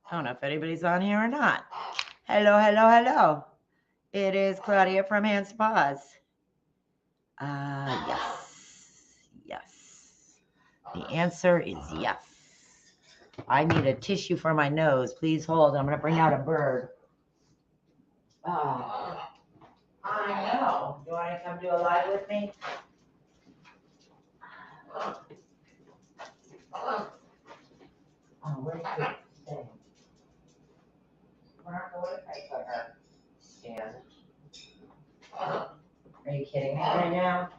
I don't know if anybody's on here or not. Hello, hello, hello. It is Claudia from Hands to Paws. Yes. Yes. The answer is yes. I need a tissue for my nose. Please hold. I'm going to bring out a bird. Oh, I know. You want to come do a live with me? Oh, where's the thing? Where did I put her? Stand. Are you kidding me right now?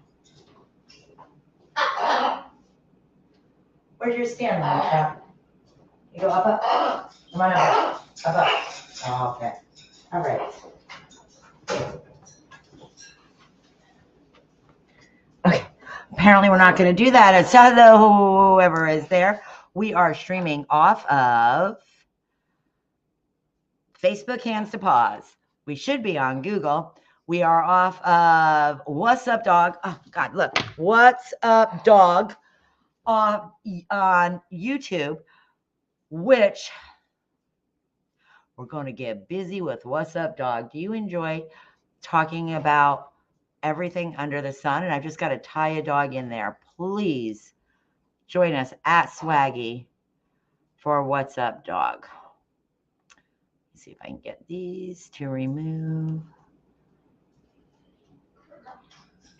Where's your stand, Monica? You go up? Come on up. Up. Oh, okay. All right. Okay. Apparently, we're not going to do that. So, hello, whoever is there. We are streaming off of Facebook Hands to Paws. We should be on Google. We are off of What's Up Dog. Oh, God, look. What's Up Dog on YouTube, which we're going to get busy with What's Up Dog. Do you enjoy talking about everything under the sun? And I've just got to tie a dog in there. Please join us at Swaggy for What's Up Dog. Let's see if I can get these to remove.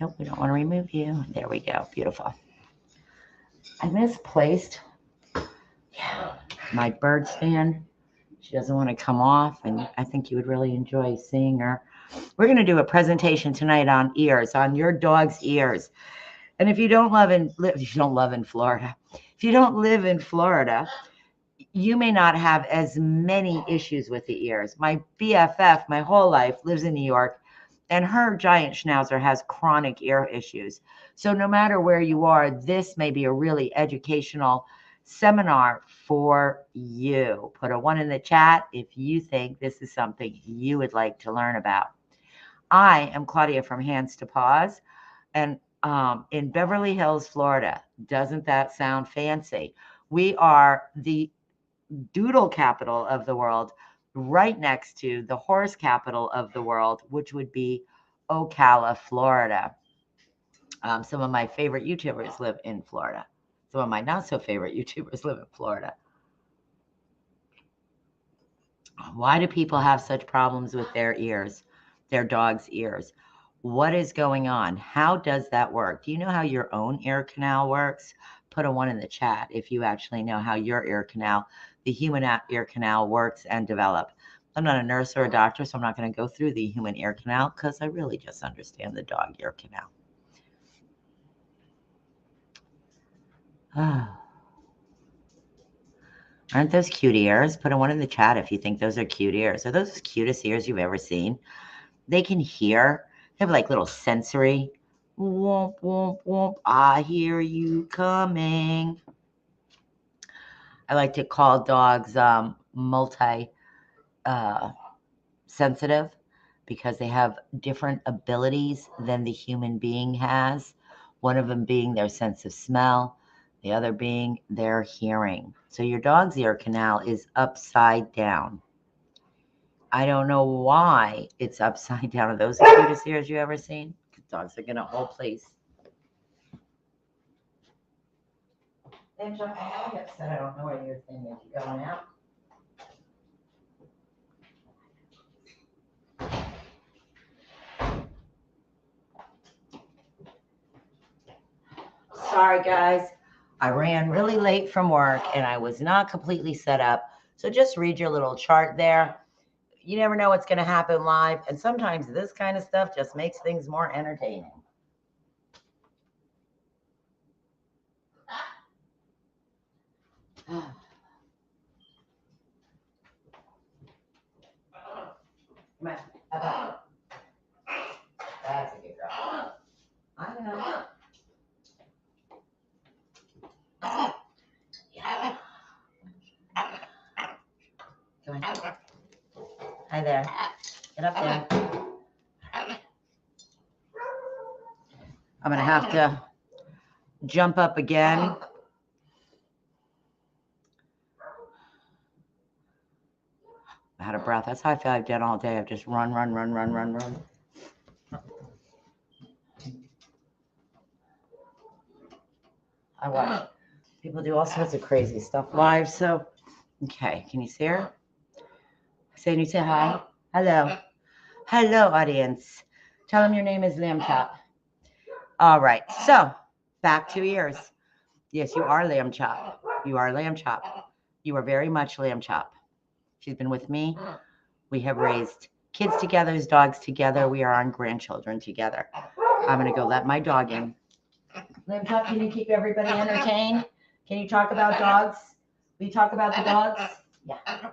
Nope, we don't want to remove you. There we go. Beautiful. I misplaced my bird stand. She doesn't want to come off, and I think you would really enjoy seeing her. We're going to do a presentation tonight on ears, on your dog's ears. And if you don't live in Florida, if you don't live in Florida, you may not have as many issues with the ears. My BFF, my whole life, lives in New York, and her giant schnauzer has chronic ear issues. So no matter where you are, this may be a really educational seminar for you. Put a 1 in the chat if you think this is something you would like to learn about. I am Claudia from Hands to Paws, and in Beverly Hills, Florida. Doesn't that sound fancy? We are the doodle capital of the world, right next to the horse capital of the world, which would be Ocala, Florida. Some of my favorite YouTubers live in Florida. Some of my not so favorite YouTubers live in Florida. Why do people have such problems with their ears, their dog's ears? What is going on? How does that work? Do you know how your own ear canal works? Put a 1 in the chat if you actually know how your ear canal, the human ear canal, works and develop. I'm not a nurse or a doctor, so I'm not going to go through the human ear canal because I really just understand the dog ear canal. Aren't those cute ears? Put a 1 in the chat if you think those are cute ears. Are those the cutest ears you've ever seen? They can hear. They have like little sensory. Womp, womp, womp. I hear you coming. I like to call dogs multi-sensitive because they have different abilities than the human being has. One of them being their sense of smell, the other being their hearing. So your dog's ear canal is upside down. I don't know why it's upside down. Are those the cutest ears you ever seen? Dogs are gonna hold, please. Then Chuck, I know I get upset. I don't know where your thing is. You going out? Sorry, guys. I ran really late from work and I was not completely set up. So just read your little chart there. You never know what's going to happen live. And sometimes this kind of stuff just makes things more entertaining. Come on. That's a good girl. I know. Yeah. Come on. Hi there. Get up there. I'm going to have to jump up again. out of breath. That's how I feel I've done all day. I've just run. I watch people do all sorts of crazy stuff live. So, okay, can you see her? Say hi. Hello. Hello, audience. Tell them your name is Lamb Chop. All right, so back to ears. Yes, you are Lamb Chop. You are Lamb Chop. You are very much Lamb Chop. She's been with me. We have raised kids together, dogs together. We are on grandchildren together. I'm going to go let my dog in. Lamb Chop, can you keep everybody entertained? Can you talk about dogs? Will you talk about the dogs? Yeah.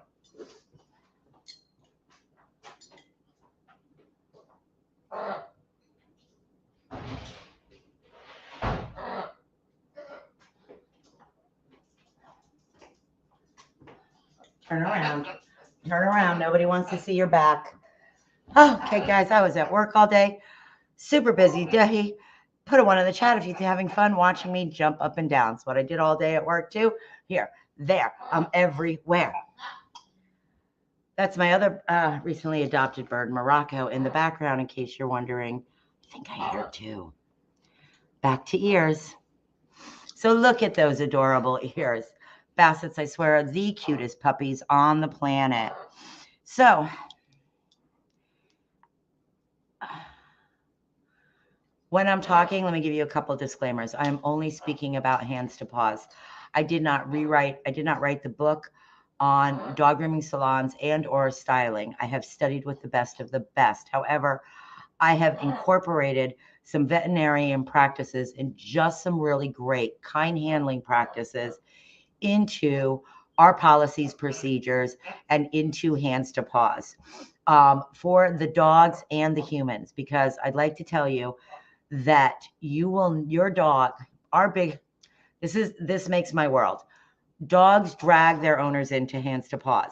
Turn around. Turn around. Nobody wants to see your back. Oh, okay, guys, I was at work all day. Super busy day. Put a one in the chat if you're having fun watching me jump up and down. It's what I did all day at work too. Here, there, I'm everywhere. That's my other recently adopted bird, Morocco, in the background, in case you're wondering. I think I hear two. Back to ears. So look at those adorable ears. Bassets, I swear, are the cutest puppies on the planet. So when I'm talking, let me give you a couple of disclaimers. I am only speaking about hands to paws. I did not write the book on dog grooming salons and or styling. I have studied with the best of the best. However, I have incorporated some veterinarian practices and just some really great kind handling practices into our policies, procedures, and into hands to paws for the dogs and the humans, because I'd like to tell you that your dog, this makes my world. Dogs drag their owners into hands to paws.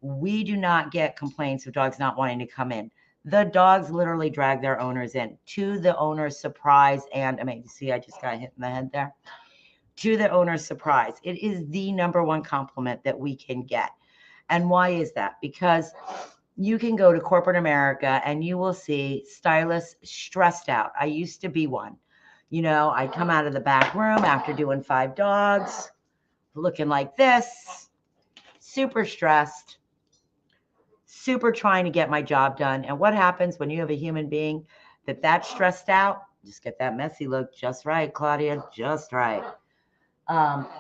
We do not get complaints of dogs not wanting to come in. The dogs literally drag their owners in, to the owner's surprise and amazing. See, I just got hit in the head there. To the owner's surprise. It is the number one compliment that we can get. And why is that? Because you can go to corporate America and you will see stylists stressed out. I used to be one. I'd come out of the back room after doing 5 dogs, looking like this, super stressed, super trying to get my job done. And what happens when you have a human being that's stressed out? Just get that messy look just right, Claudia, just right.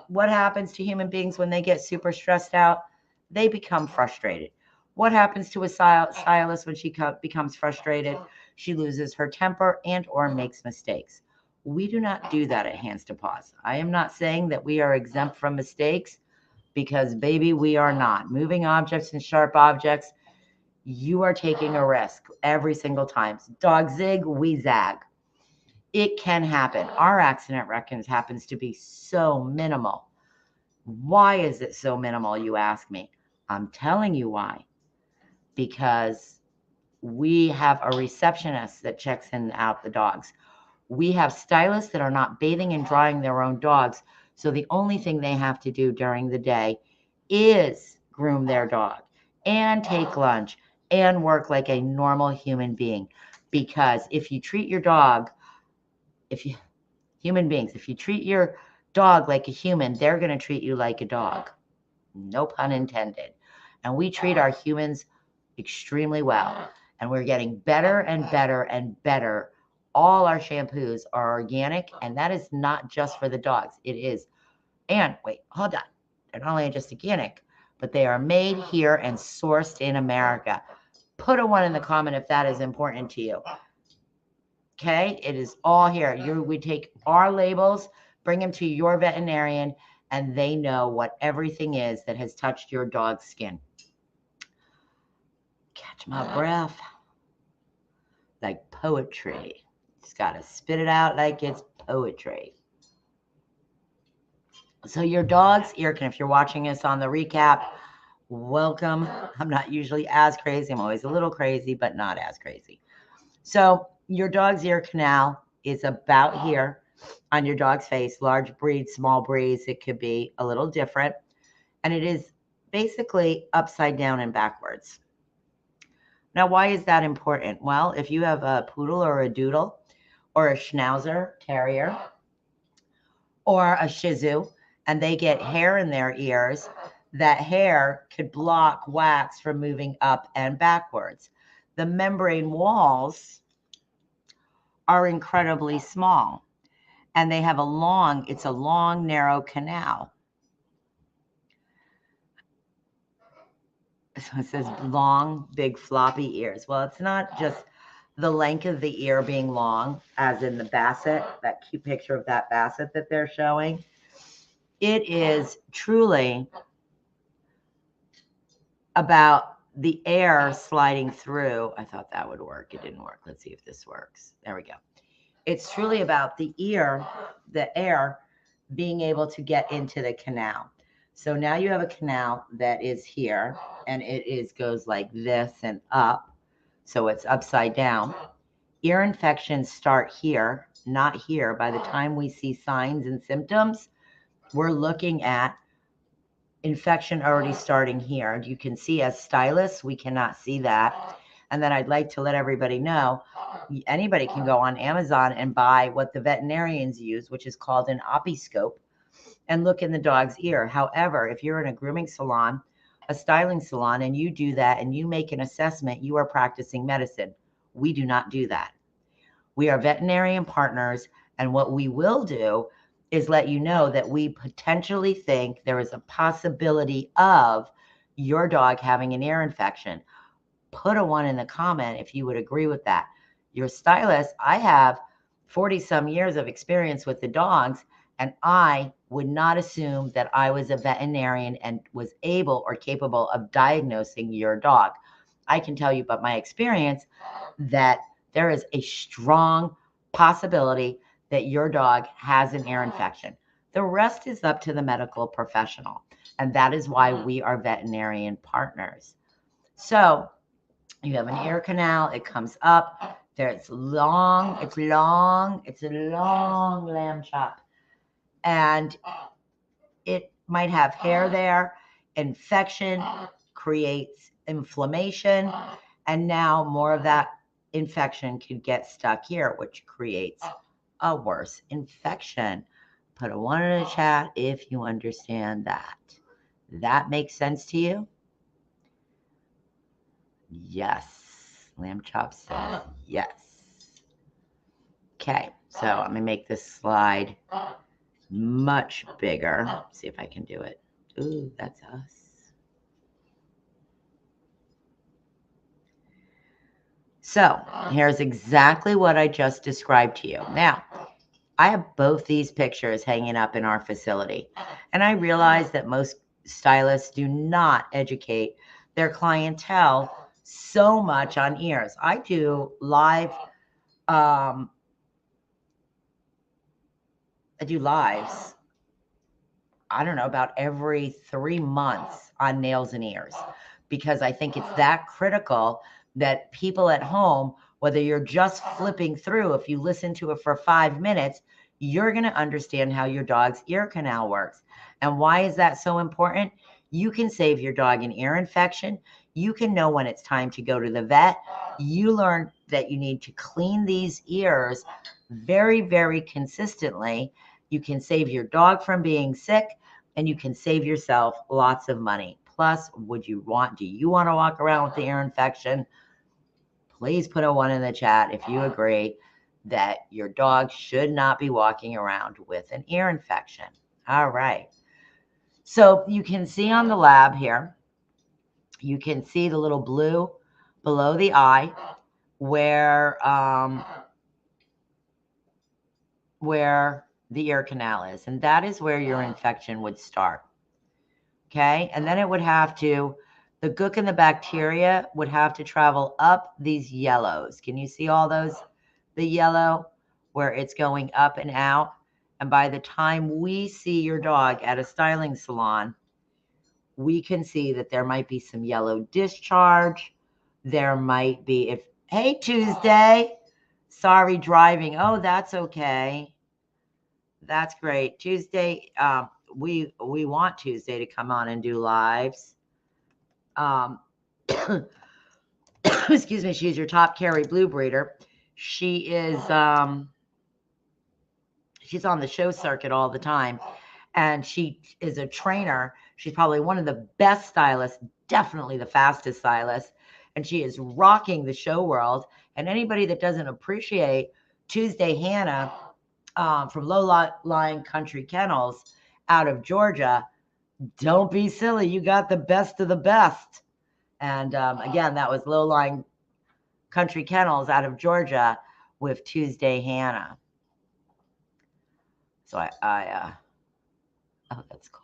What happens to human beings when they get super stressed out? They become frustrated. What happens to a stylist when she becomes frustrated? She loses her temper and or makes mistakes. We do not do that at Hands to Paws. I am not saying that we are exempt from mistakes, because baby, we are not. Moving objects and sharp objects, you are taking a risk every single time. Dog zig, we zag. It can happen. Our accident records happens to be so minimal. Why is it so minimal, you ask me? I'm telling you why. Because we have a receptionist that checks in and out the dogs. We have stylists that are not bathing and drying their own dogs. So the only thing they have to do during the day is groom their dog and take lunch and work like a normal human being. Because if you treat your dog, if you treat your dog like a human, they're going to treat you like a dog. No pun intended. And we treat our humans extremely well. And we're getting better and better and better. All our shampoos are organic, and that is not just for the dogs. It is. And wait, hold on. They're not only just organic, but they are made here and sourced in America. Put a 1 in the comment if that is important to you. Okay, it is all here. We take our labels, bring them to your veterinarian, and they know what everything is that has touched your dog's skin. Catch my breath. Like poetry. Just got to spit it out like it's poetry. So your dog's ear canal, if you're watching us on the recap, welcome. I'm not usually as crazy. I'm always a little crazy, but not as crazy. So your dog's ear canal is about here on your dog's face. Large breeds, small breeds, it could be a little different. And it is basically upside down and backwards. Now, why is that important? Well, if you have a poodle or a doodle or a schnauzer terrier or a shih tzu and they get hair in their ears, that hair could block wax from moving up and backwards. The membrane walls are incredibly small and they have it's a long, narrow canal. So it says long, big, floppy ears. Well, it's not just the length of the ear being long, as in the basset, that cute picture of that basset that they're showing. It is truly about the air sliding through. I thought that would work. It didn't work. Let's see if this works. There we go. It's truly about the ear, the air being able to get into the canal. So now you have a canal that is here and goes like this and up. So it's upside down. Ear infections start here, not here. By the time we see signs and symptoms, we're looking at infection already starting here. You can see as stylists, we cannot see that. And then I'd like to let everybody know, anybody can go on Amazon and buy what the veterinarians use, which is called an opiscope, and look in the dog's ear. However, if you're in a grooming salon, a styling salon, and you do that and you make an assessment, you are practicing medicine. We do not do that. We are veterinarian partners, and what we will do is let you know that we potentially think there is a possibility of your dog having an ear infection. Put a 1 in the comment if you would agree with that. Your stylist, I have 40 some years of experience with the dogs, and I would not assume that I was a veterinarian and was able or capable of diagnosing your dog. I can tell you by my experience that there is a strong possibility that your dog has an ear infection. The rest is up to the medical professional, and that is why we are veterinarian partners. So you have an ear canal, it comes up, it's a long lamb chop, and it might have hair there. Infection creates inflammation, and now more of that infection could get stuck here, which creates a worse infection. Put a 1 in the chat if you understand that. That makes sense to you? Yes. Lamb chop says yes. Okay, so I'm going to make this slide much bigger. Let's see if I can do it. Ooh, that's us. So here's exactly what I just described to you. Now, I have both these pictures hanging up in our facility, and I realize that most stylists do not educate their clientele so much on ears. I do lives, I don't know, about every 3 months on nails and ears, because I think it's that critical that people at home, whether you're just flipping through, if you listen to it for 5 minutes, you're going to understand how your dog's ear canal works. And why is that so important? You can save your dog an ear infection. You can know when it's time to go to the vet. You learn that you need to clean these ears very, very consistently. You can save your dog from being sick, and you can save yourself lots of money. Plus, do you want to walk around with the ear infection? Please put a 1 in the chat if you agree that your dog should not be walking around with an ear infection. All right. So you can see on the lab here, you can see the little blue below the eye where the ear canal is. And that is where your infection would start. Okay. And then it would have to, the gook and the bacteria would have to travel up these yellows. Can you see all those? The yellow where it's going up and out. And by the time we see your dog at a styling salon, we can see that there might be some yellow discharge. There might be, hey, Tuesday, sorry, driving. Oh, that's okay. That's great. Tuesday, we want Tuesday to come on and do lives. Excuse me, she's your top carry blue breeder. She is she's on the show circuit all the time, and she is a trainer. She's probably one of the best stylists, definitely the fastest stylist, and she is rocking the show world. And anybody that doesn't appreciate Tuesday Hannah from Low Lying Country Kennels out of Georgia, don't be silly. You got the best of the best. And again, that was Low Lying Country Kennels out of Georgia with Tuesday Hannah. So oh, that's cool.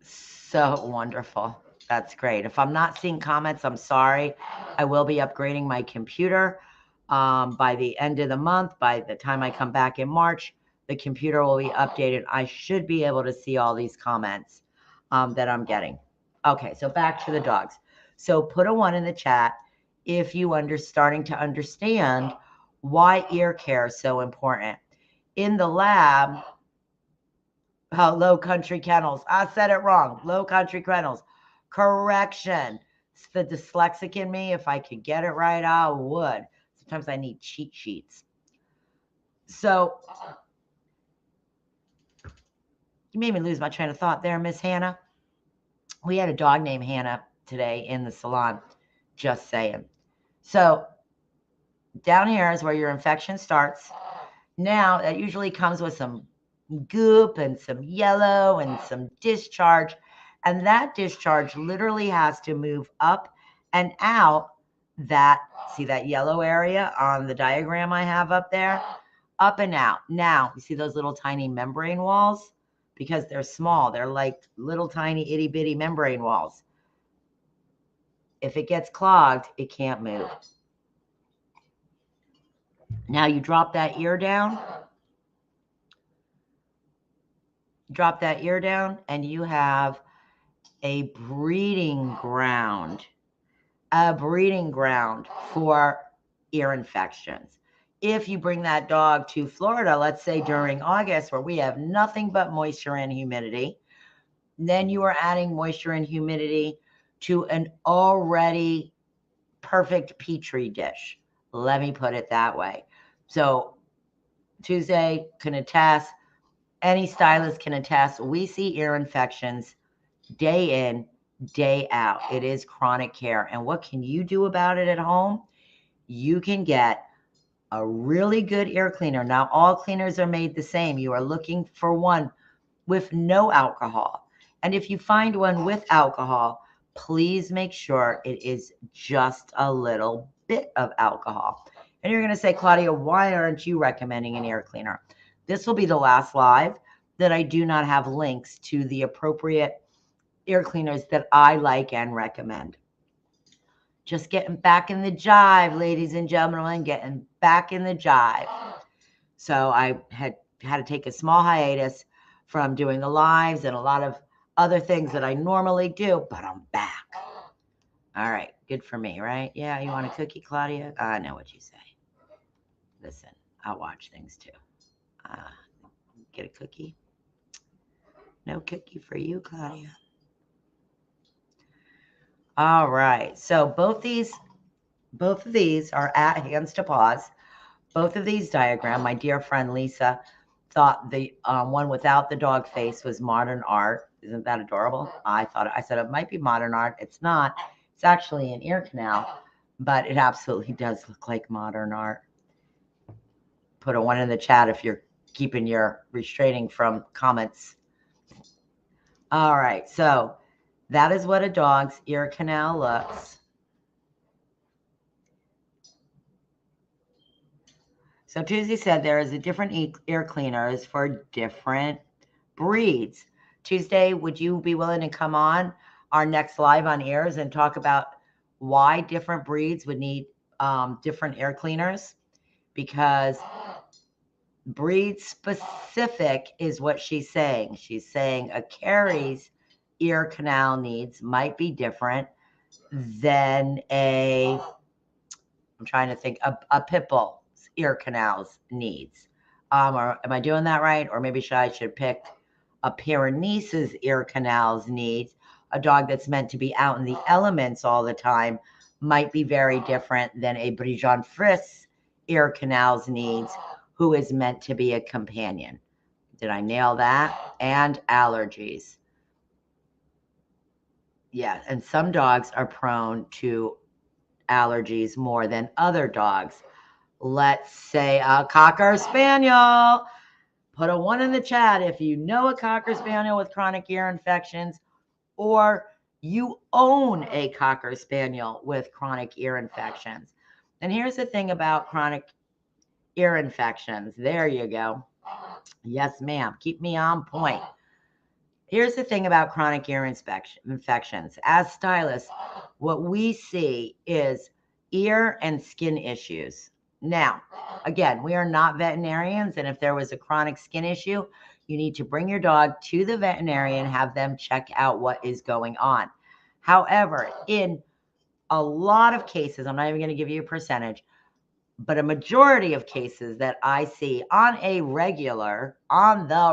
So wonderful. That's great. If I'm not seeing comments, I'm sorry. I will be upgrading my computer by the end of the month. By the time I come back in March, the computer will be updated. I should be able to see all these comments that I'm getting. Okay, so back to the dogs. So put a 1 in the chat if you are starting to understand why ear care is so important. In the lab, Low Country Kennels. I said it wrong. Low Country Kennels. Correction. It's the dyslexic in me. If I could get it right, I would. Sometimes I need cheat sheets. So you made me lose my train of thought there, Miss Hannah. We had a dog named Hannah today in the salon. Just saying. So down here is where your infection starts. Now, that usually comes with some goop and some yellow and some discharge. And that discharge literally has to move up and out that, see that yellow area on the diagram I have up there? Up and out. Now, you see those little tiny membrane walls? Because they're small. They're like little tiny itty bitty membrane walls. If it gets clogged, it can't move. Now you drop that ear down. Drop that ear down, and you have a breeding ground for ear infections. If you bring that dog to Florida, let's say during August, where we have nothing but moisture and humidity, then you are adding moisture and humidity to an already perfect petri dish. Let me put it that way. So Tuesday can attest, any stylist can attest, we see ear infections day in, day out. It is chronic care. And what can you do about it at home? You can get a really good ear cleaner. Now, all cleaners are made the same. You are looking for one with no alcohol. And if you find one with alcohol, please make sure it is just a little bit of alcohol. And you're going to say, Claudia, why aren't you recommending an ear cleaner? This will be the last live that I do not have links to the appropriate ear cleaners that I like and recommend. Just getting back in the jive, ladies and gentlemen, getting back in the jive. So I had to take a small hiatus from doing the lives and a lot of other things that I normally do, but I'm back. All right, good for me, right? Yeah, you want a cookie, Claudia? I know what you say. Listen, I'll watch things too. Get a cookie? No cookie for you, Claudia. All right, so both of these are at Hands to Paws. Both of these diagram, my dear friend Lisa thought the one without the dog face was modern art. Isn't that adorable? I said it might be modern art. It's not. It's actually an ear canal, but it absolutely does look like modern art. Put a 1 in the chat if you're keeping your restraining from comments. All right, so that is what a dog's ear canal looks. So Tuesday said there is a different ear cleaners for different breeds. Tuesday, would you be willing to come on our next live on ears and talk about why different breeds would need different ear cleaners? Because breed specific is what she's saying. She's saying a Carrie's ear canal needs might be different than I'm trying to think, a pit bull's ear canals needs. Or am I doing that right? Or maybe I should pick a Pyrenees' ear canals needs. A dog that's meant to be out in the elements all the time might be very different than a Bichon Frise ear canals needs, who is meant to be a companion. Did I nail that? And allergies. Yeah, and some dogs are prone to allergies more than other dogs. Let's say a Cocker Spaniel. Put a 1 in the chat if you know a Cocker Spaniel with chronic ear infections, or you own a Cocker Spaniel with chronic ear infections. And here's the thing about chronic ear infections. There you go. Yes, ma'am. Keep me on point. Here's the thing about chronic ear infections. As stylists, what we see is ear and skin issues. Now, again, we are not veterinarians, and if there was a chronic skin issue, you need to bring your dog to the veterinarian, have them check out what is going on. However, in a lot of cases, I'm not even going to give you a percentage, but a majority of cases that I see on the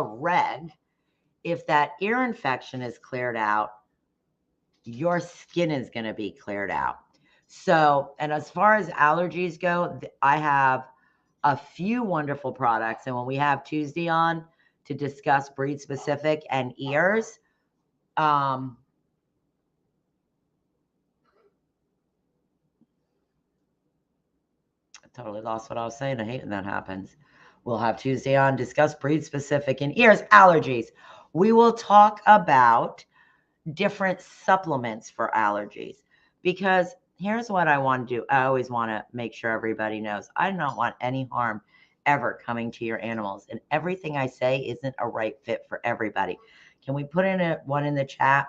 reg, if that ear infection is cleared out, your skin is going to be cleared out. So, and as far as allergies go, I have a few wonderful products. And when we have Tuesday on to discuss breed specific and ears, I totally lost what I was saying. I hate when that happens. We'll have Tuesday on, discuss breed specific and ears, allergies. We will talk about different supplements for allergies, because here's what I want to do. I always want to make sure everybody knows I do not want any harm ever coming to your animals, and everything I say isn't a right fit for everybody. Can we put in a 1 in the chat?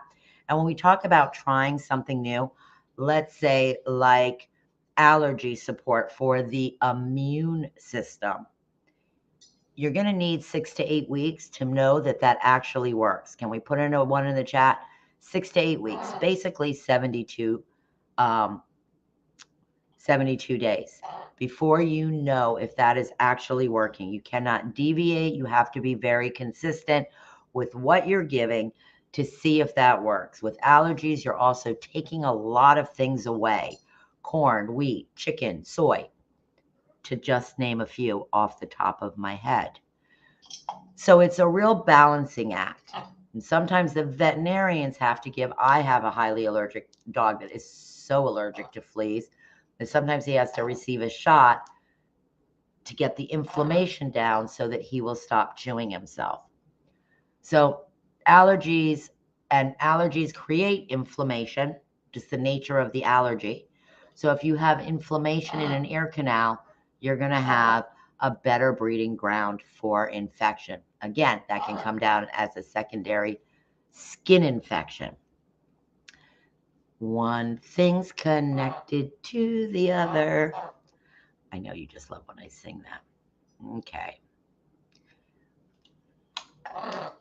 And when we talk about trying something new, let's say like allergy support for the immune system, you're going to need 6 to 8 weeks to know that that actually works. Can we put in a 1 in the chat? 6 to 8 weeks, basically 72 days before you know if that is actually working. You cannot deviate. You have to be very consistent with what you're giving to see if that works. With allergies, you're also taking a lot of things away: corn, wheat, chicken, soy, to just name a few off the top of my head. So it's a real balancing act. And sometimes the veterinarians have to give. I have a highly allergic dog that is so allergic to fleas that sometimes he has to receive a shot to get the inflammation down so that he will stop chewing himself. So allergies create inflammation, just the nature of the allergy. So if you have inflammation in an ear canal, you're going to have a better breeding ground for infection. Again, that can come down as a secondary skin infection. One thing's connected to the other. I know you just love when I sing that. Okay. I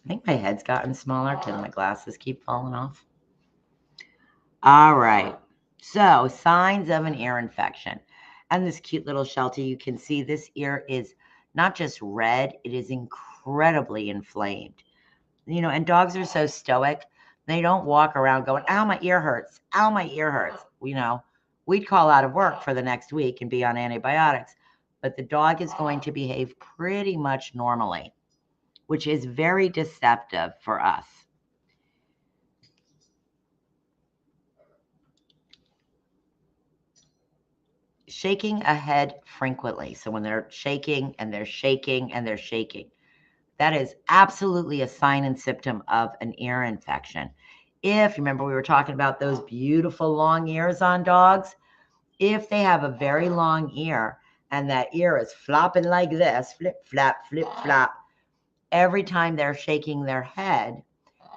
think my head's gotten smaller because my glasses keep falling off. All right. So, signs of an ear infection. And this cute little Sheltie, you can see this ear is not just red, it is incredibly inflamed. You know, and dogs are so stoic. They don't walk around going, ow, my ear hurts. Ow, my ear hurts. You know, we'd call out of work for the next week and be on antibiotics. But the dog is going to behave pretty much normally, which is very deceptive for us. Shaking a head frequently. So when they're shaking and they're shaking and they're shaking, that is absolutely a sign and symptom of an ear infection. If you remember, we were talking about those beautiful long ears on dogs. If they have a very long ear and that ear is flopping like this, flip, flap, every time they're shaking their head,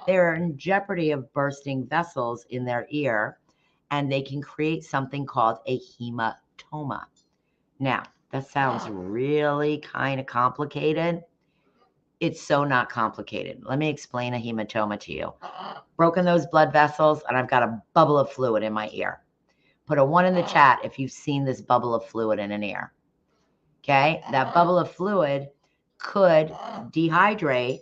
they're in jeopardy of bursting vessels in their ear, and they can create something called a hematoma. Now, that sounds really kind of complicated. It's so not complicated. Let me explain a hematoma to you. Broken those blood vessels, and I've got a bubble of fluid in my ear. Put a 1 in the chat if you've seen this bubble of fluid in an ear. Okay, that bubble of fluid could dehydrate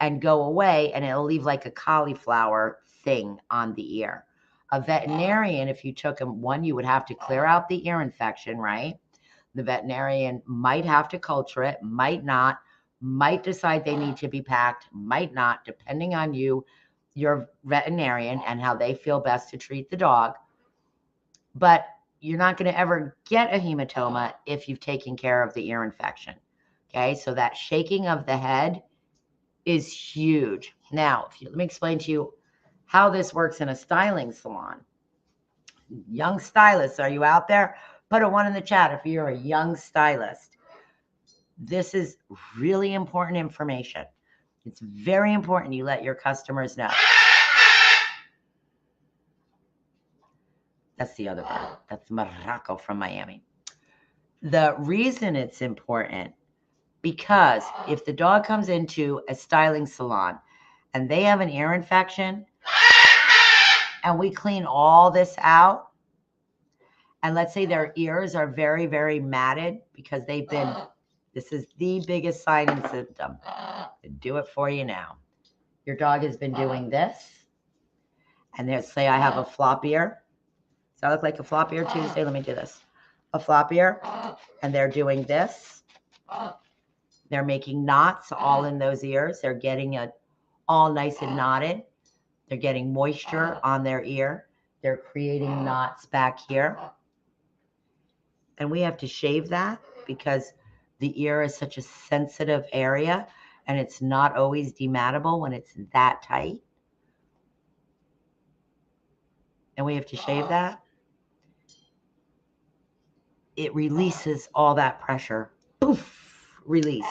and go away, and it'll leave like a cauliflower thing on the ear. A veterinarian, if you took him, one, you would have to clear out the ear infection, right? The veterinarian might have to culture it, might not, might decide they need to be packed, might not, depending on you, your veterinarian, and how they feel best to treat the dog. But you're not going to ever get a hematoma if you've taken care of the ear infection. Okay, so that shaking of the head is huge. Now, let me explain to you how this works in a styling salon. Young stylists, are you out there? Put a 1 in the chat if you're a young stylist. This is really important information. It's very important you let your customers know. That's the other bird. That's Morocco from Miami. The reason it's important, because if the dog comes into a styling salon and they have an ear infection and we clean all this out, and let's say their ears are very, very matted because they've been, this is the biggest sign and symptom. I'll do it for you now. Your dog has been doing this, and let's say I have a flop ear. Does that look like a flop ear Tuesday? Let me do this. A flop ear, and they're doing this. They're making knots all in those ears. They're getting it all nice and knotted. They're getting moisture on their ear. They're creating knots back here. And we have to shave that because the ear is such a sensitive area and it's not always dematable when it's that tight. And we have to shave that. It releases all that pressure. Poof, release.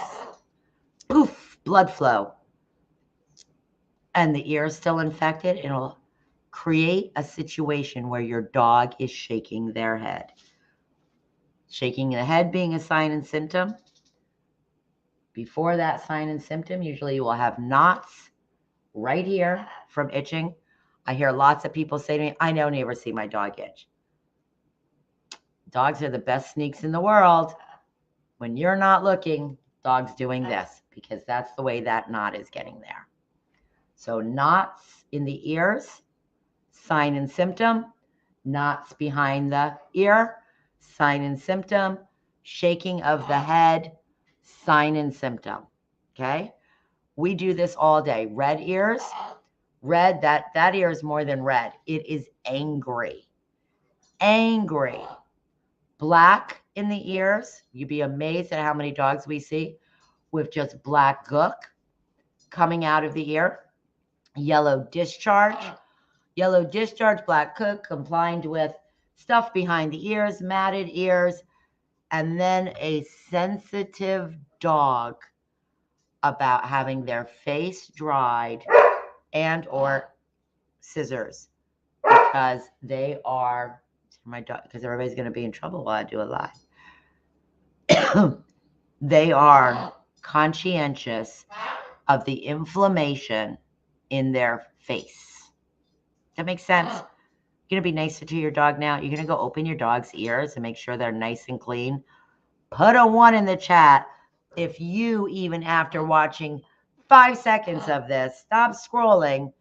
Poof, blood flow. And the ear is still infected. It'll create a situation where your dog is shaking their head. Shaking the head being a sign and symptom. Before that sign and symptom, usually you will have knots right here from itching. I hear lots of people say to me, I don't ever see my dog itch. Dogs are the best sneaks in the world. When you're not looking, dog's doing this because that's the way that knot is getting there. So knots in the ears, sign and symptom. Knots behind the ear, sign and symptom. Shaking of the head, sign and symptom. Okay? We do this all day. Red ears. Red, that ear is more than red. It is angry. Angry. Black in the ears. You'd be amazed at how many dogs we see with just black gook coming out of the ear. Yellow discharge. Yellow discharge, black gook, combined with stuff behind the ears, matted ears, and then a sensitive dog about having their face dried and or scissors because they are, my dog, because everybody's going to be in trouble while I do it live. They are conscientious of the inflammation in their face. That makes sense? You're going to be nicer to your dog now. You're going to go open your dog's ears and make sure they're nice and clean. Put a 1 in the chat if you, even after watching 5 seconds of this, stop scrolling,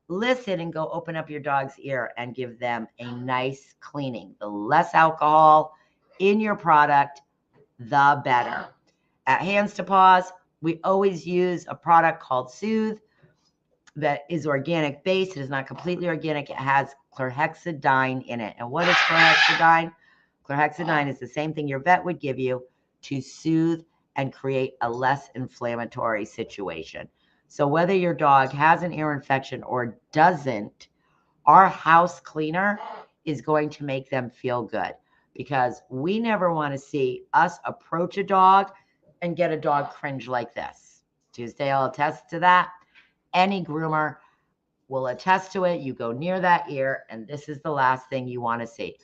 listen and go open up your dog's ear and give them a nice cleaning. The less alcohol in your product, the better. At Hands to Paws, we always use a product called Soothe that is organic based. It is not completely organic. It has chlorhexidine in it. And what is chlorhexidine? Chlorhexidine is the same thing your vet would give you to soothe and create a less inflammatory situation. So whether your dog has an ear infection or doesn't, our house cleaner is going to make them feel good because we never want to see us approach a dog and get a dog cringe like this. Tuesday, I'll attest to that. Any groomer will attest to it. You go near that ear, and this is the last thing you want to see.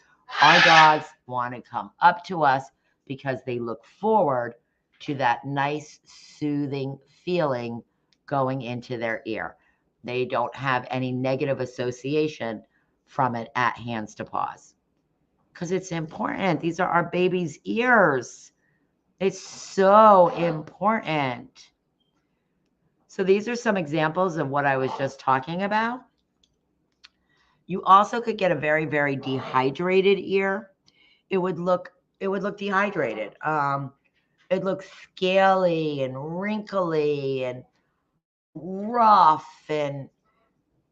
Our dogs want to come up to us because they look forward to that nice, soothing feeling going into their ear. They don't have any negative association from it at Hands to Paws because it's important. These are our baby's ears. It's so important. So these are some examples of what I was just talking about. You also could get a very, very dehydrated ear. It would look dehydrated. It looks scaly and wrinkly and rough, and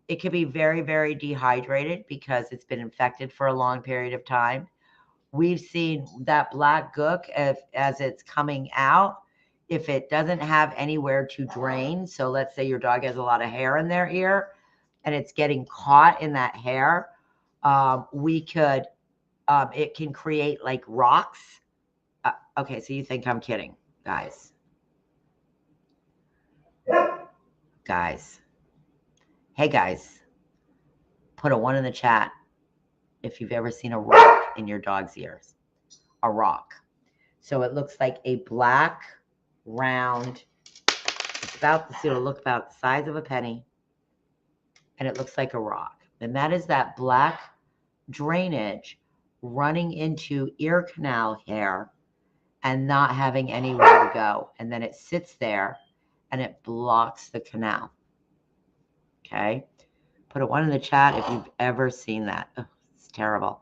it could be very, very dehydrated because it's been infected for a long period of time. We've seen that black gook as it's coming out, if it doesn't have anywhere to drain. So let's say your dog has a lot of hair in their ear and it's getting caught in that hair. It can create like rocks. Okay, so you think I'm kidding, guys. Guys. Hey, guys. Put a 1 in the chat if you've ever seen a rock in your dog's ears. A rock. So it looks like a black, round, it'll look about the size of a penny, and it looks like a rock. And that is that black drainage running into ear canal hair and not having anywhere to go. And then it sits there and it blocks the canal. Okay? Put a 1 in the chat if you've ever seen that. Ugh, it's terrible.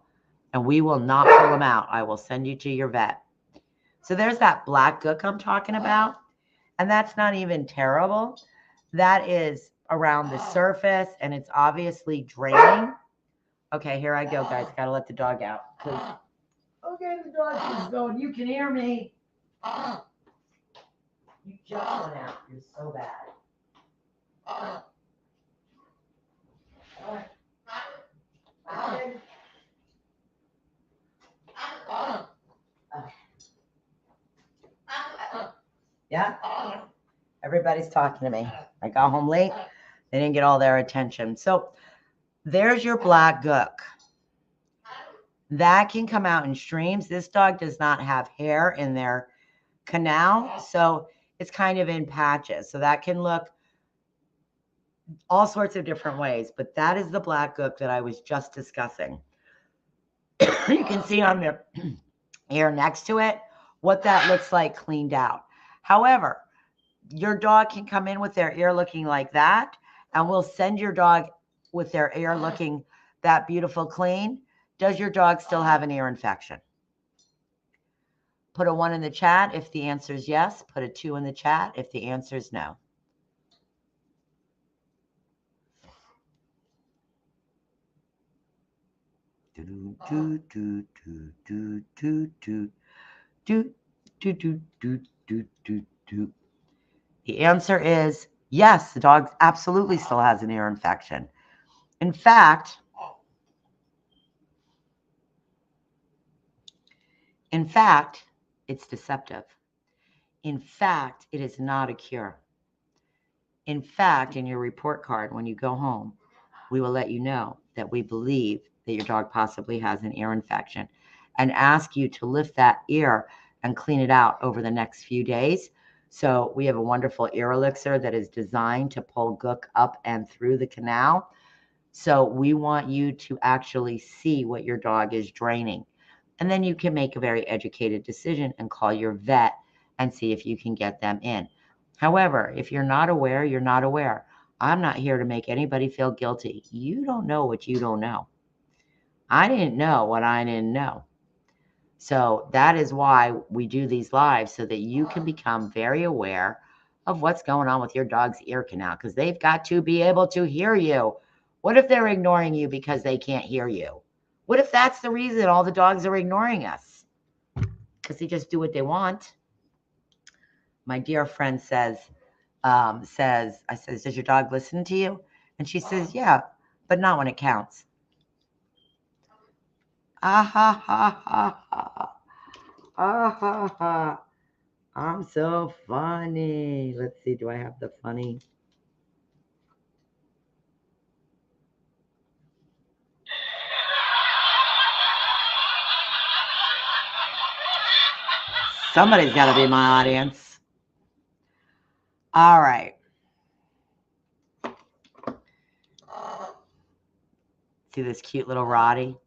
And we will not pull them out. I will send you to your vet. So there's that black gook I'm talking about. And that's not even terrible. That is around the surface, and it's obviously draining. Okay, here I go, guys. Got to let the dog out. Okay, the dog is going. You can hear me. You just went out. You're so bad. All right. Yeah? Everybody's talking to me. I got home late. They didn't get all their attention. So there's your black gook. That can come out in streams. This dog does not have hair in their canal, so it's kind of in patches. So that can look all sorts of different ways, but that is the black gook that I was just discussing. You can see on the ear next to it what that looks like cleaned out. However, your dog can come in with their ear looking like that, and we'll send your dog with their ear looking that beautiful clean. Does your dog still have an ear infection? Put a 1 in the chat if the answer is yes. Put a 2 in the chat if the answer is no. The answer is yes, the dog absolutely still has an ear infection. In fact, it's deceptive. In fact, it is not a cure. In fact, in your report card, when you go home, we will let you know that we believe that your dog possibly has an ear infection and ask you to lift that ear and clean it out over the next few days. So we have a wonderful ear elixir that is designed to pull gook up and through the canal. So we want you to actually see what your dog is draining. And then you can make a very educated decision and call your vet and see if you can get them in. However, if you're not aware, you're not aware. I'm not here to make anybody feel guilty. You don't know what you don't know. I didn't know what I didn't know. So that is why we do these lives, so that you can become very aware of what's going on with your dog's ear canal, because they've got to be able to hear you. What if they're ignoring you because they can't hear you? What if that's the reason all the dogs are ignoring us? Because they just do what they want. My dear friend says, I says, does your dog listen to you? And she says, yeah, but not when it counts. Ah, ha, ha, ha, ha. Ah, ha, ha. I'm so funny. Let's see, do I have the funny? Somebody's got to be my audience. All right. See this cute little Roddy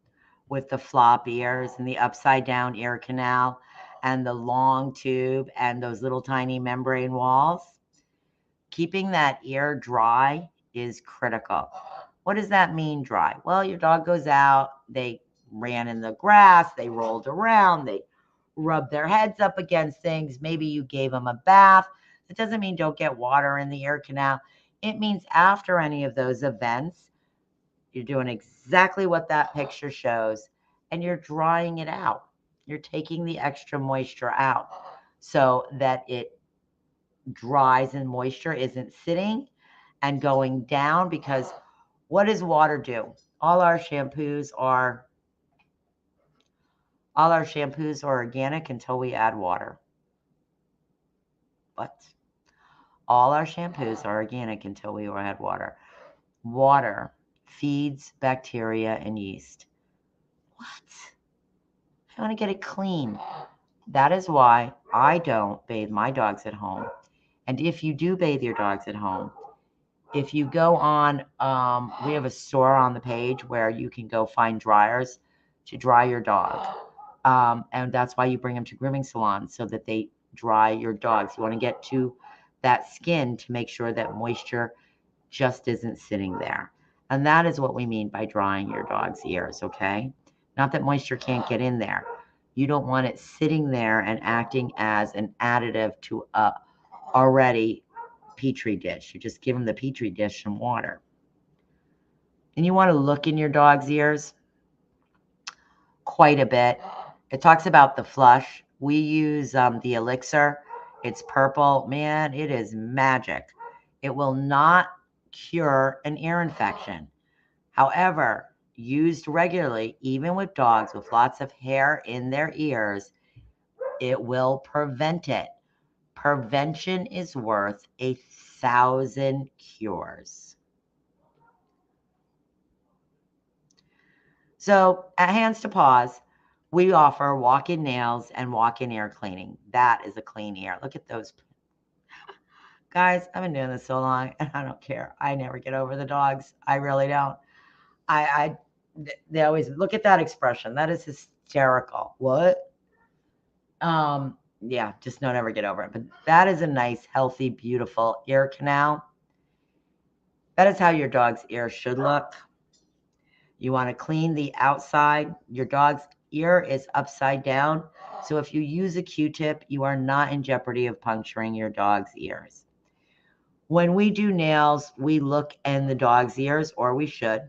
with the flop ears and the upside down ear canal and the long tube and those little tiny membrane walls, keeping that ear dry is critical. What does that mean, dry? Well, your dog goes out, they ran in the grass, they rolled around, they rubbed their heads up against things. Maybe you gave them a bath. It doesn't mean don't get water in the ear canal. It means after any of those events, you're doing exactly what that picture shows, and you're drying it out. You're taking the extra moisture out so that it dries and moisture isn't sitting and going down, because what does water do? All our shampoos are organic until we add water. What? All our shampoos are organic until we add water. Water feeds bacteria and yeast. What? I want to get it clean. That is why I don't bathe my dogs at home. And if you do bathe your dogs at home, if you go on, we have a store on the page where you can go find dryers to dry your dog. And that's why you bring them to grooming salons, so that they dry your dogs. You want to get to that skin to make sure that moisture just isn't sitting there. And that is what we mean by drying your dog's ears, okay? Not that moisture can't get in there. You don't want it sitting there and acting as an additive to a already Petri dish. You just give them the Petri dish some water. And you want to look in your dog's ears quite a bit. It talks about the flush. We use the elixir. It's purple. Man, it is magic. It will not cure an ear infection. However, used regularly, even with dogs with lots of hair in their ears, it will prevent it. Prevention is worth 1,000 cures. So at Hands to Paws, we offer walk-in nails and walk-in ear cleaning. That is a clean ear. Look at those. Guys, I've been doing this so long, and I don't care. I never get over the dogs. I really don't. They always look at that expression. That is hysterical. What? Yeah, just don't ever get over it. But that is a nice, healthy, beautiful ear canal. That is how your dog's ear should look. You want to clean the outside. Your dog's ear is upside down. So if you use a Q-tip, you are not in jeopardy of puncturing your dog's ears. When we do nails, we look in the dog's ears, or we should.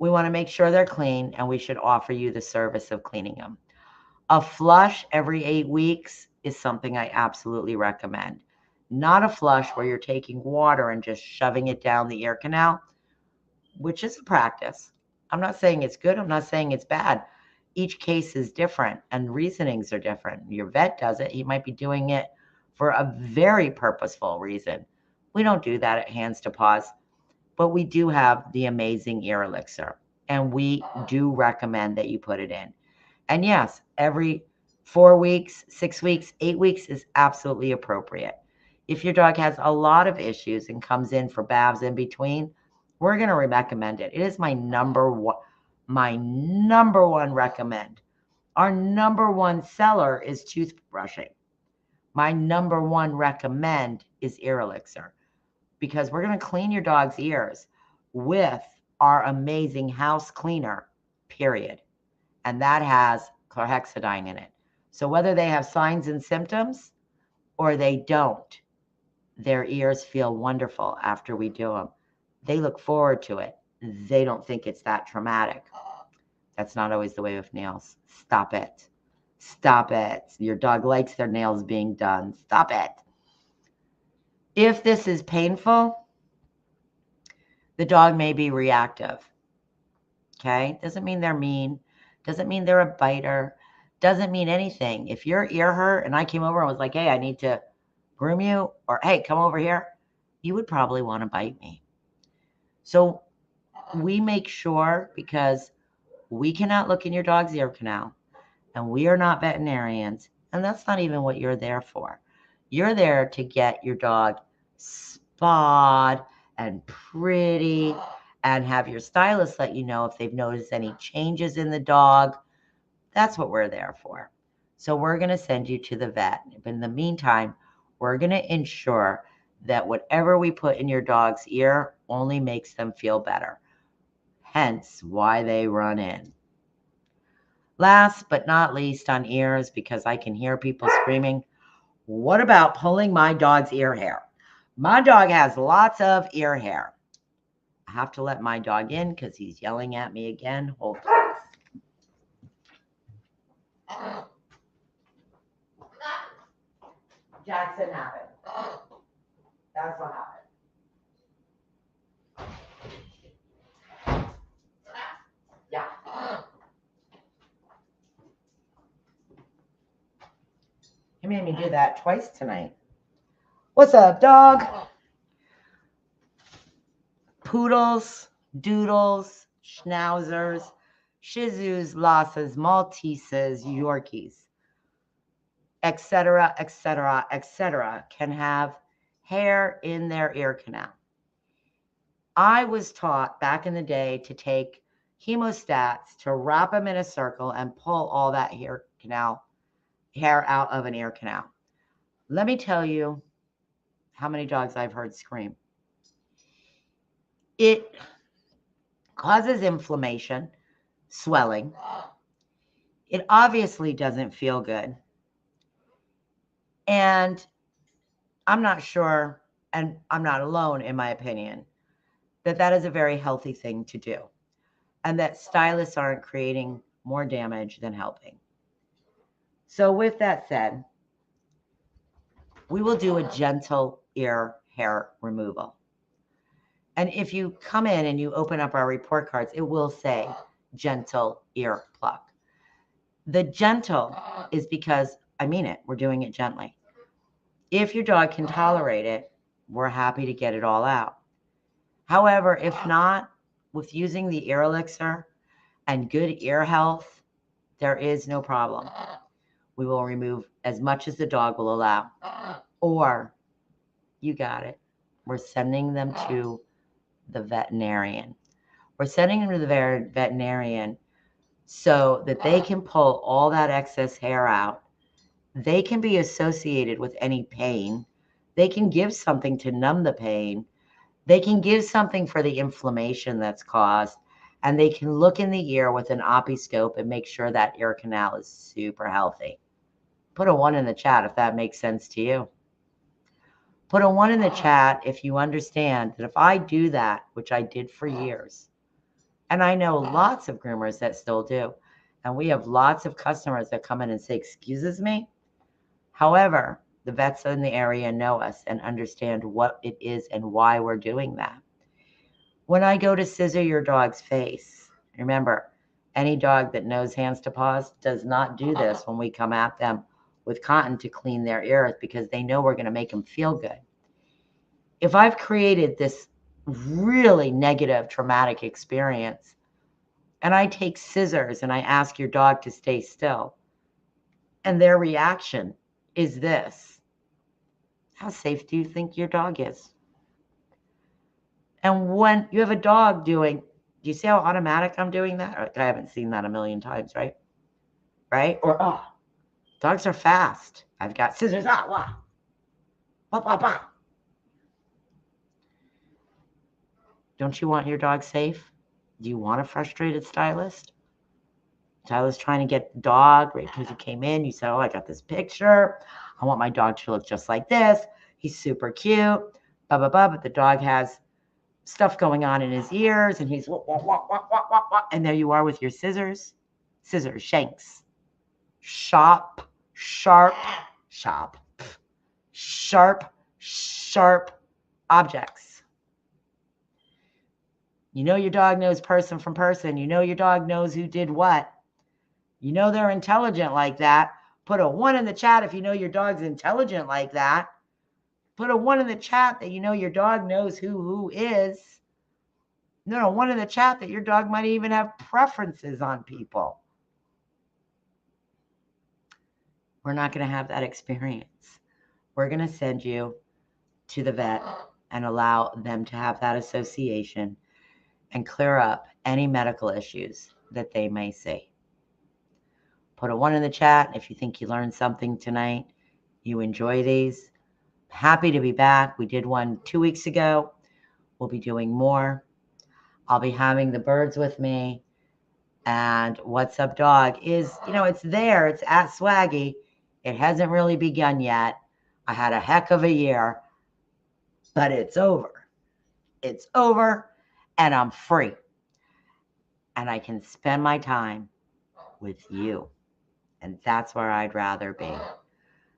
We want to make sure they're clean, and we should offer you the service of cleaning them. A flush every 8 weeks is something I absolutely recommend. Not a flush where you're taking water and just shoving it down the ear canal, which is a practice. I'm not saying it's good. I'm not saying it's bad. Each case is different and reasonings are different. Your vet does it. He might be doing it for a very purposeful reason. We don't do that at Hands to Paws, but we do have the amazing ear elixir, and we do recommend that you put it in. And yes, every 4 weeks, 6 weeks, 8 weeks is absolutely appropriate. If your dog has a lot of issues and comes in for baths in between, we're going to recommend it. It is my number one recommend. Our number one seller is toothbrushing. My number one recommend is ear elixir, because we're going to clean your dog's ears with our amazing house cleaner, period. And that has chlorhexidine in it. So whether they have signs and symptoms or they don't, their ears feel wonderful after we do them. They look forward to it. They don't think it's that traumatic. That's not always the way with nails. Stop it. Stop it. Your dog likes their nails being done. Stop it. If this is painful, the dog may be reactive. Okay? Doesn't mean they're mean. Doesn't mean they're a biter. Doesn't mean anything. If your ear hurt and I came over and was like, hey, I need to groom you, or hey, come over here, you would probably want to bite me. So we make sure, because we cannot look in your dog's ear canal, and we are not veterinarians, and that's not even what you're there for. You're there to get your dog spa'd and pretty, and have your stylist let you know if they've noticed any changes in the dog. That's what we're there for. So we're going to send you to the vet. But in the meantime, we're going to ensure that whatever we put in your dog's ear only makes them feel better. Hence why they run in. Last but not least on ears, because I can hear people screaming, what about pulling my dog's ear hair? My dog has lots of ear hair. I have to let my dog in because he's yelling at me again. Hold please. Jackson happened. That's what happened. Yeah. He made me do that twice tonight. What's up, dog? Poodles, doodles, schnauzers, shih tzus, lhasas, malteses, yorkies, etc., etc., etc., can have hair in their ear canal. I was taught back in the day to take hemostats, to wrap them in a circle and pull all that hair out of an ear canal. Let me tell you how many dogs I've heard scream. It causes inflammation, swelling. It obviously doesn't feel good. And I'm not sure, and I'm not alone in my opinion, that is a very healthy thing to do. And that stylists aren't creating more damage than helping. So with that said, we will do a gentle ear hair removal. And if you come in and you open up our report cards, it will say gentle ear pluck. The gentle is because, I mean it, we're doing it gently. If your dog can tolerate it, we're happy to get it all out. However, if not, with using the ear elixir and good ear health, there is no problem. We will remove as much as the dog will allow. Or, you got it, we're sending them to the veterinarian. We're sending them to the veterinarian so that they can pull all that excess hair out. They can be associated with any pain. They can give something to numb the pain. They can give something for the inflammation that's caused. And they can look in the ear with an opiscope and make sure that ear canal is super healthy. Put a 1 in the chat if that makes sense to you. Put a 1 in the chat if you understand that if I do that, which I did for years, and I know lots of groomers that still do, and we have lots of customers that come in and say, "Excuses me." However, the vets in the area know us and understand what it is and why we're doing that. When I go to scissor your dog's face, remember, any dog that knows hands to paws does not do this when we come at them with cotton to clean their ears because they know we're going to make them feel good. If I've created this really negative, traumatic experience, and I take scissors and I ask your dog to stay still, and their reaction is this, how safe do you think your dog is? And when you have a dog doing, do you see how automatic I'm doing that? I haven't seen that a million times, right? Right? Or, oh, dogs are fast. I've got scissors. Ah, wah. Bah, bah, bah. Don't you want your dog safe? Do you want a frustrated stylist? Stylist trying to get the dog right because he came in. You said, oh, I got this picture. I want my dog to look just like this. He's super cute. Blah, blah, blah. But the dog has stuff going on in his ears and he's wah, wah, wah, wah, wah, wah, wah. And there you are with your scissors, shanks, sharp objects. You know your dog knows person from person. You know your dog knows who did what. You know they're intelligent like that. Put a 1 in the chat if you know your dog's intelligent like that. Put a 1 in the chat that you know your dog knows who is. No, 1 in the chat that your dog might even have preferences on people. We're not going to have that experience. We're going to send you to the vet and allow them to have that association and clear up any medical issues that they may see. Put a 1 in the chat if you think you learned something tonight. You enjoy these. Happy to be back. We did one 2 weeks ago. We'll be doing more. I'll be having the birds with me. And What's Up Dog is, it's there. It's at Swaggy. It hasn't really begun yet. I had a heck of a year, but it's over. It's over, and I'm free. And I can spend my time with you. And that's where I'd rather be.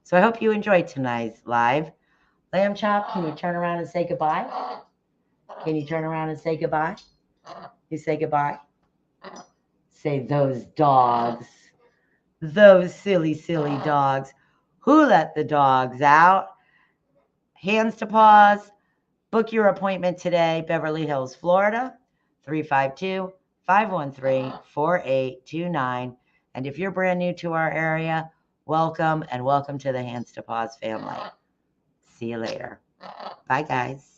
So I hope you enjoyed tonight's live. Lamb Chop, can you turn around and say goodbye? Can you turn around and say goodbye? You say goodbye? Say those dogs. Those silly, silly dogs. Who let the dogs out? Hands to paws. Book your appointment today, Beverly Hills, Florida, 352-513-4829. And if you're brand new to our area, welcome and welcome to the Hands to Paws family. See you later. Bye, guys.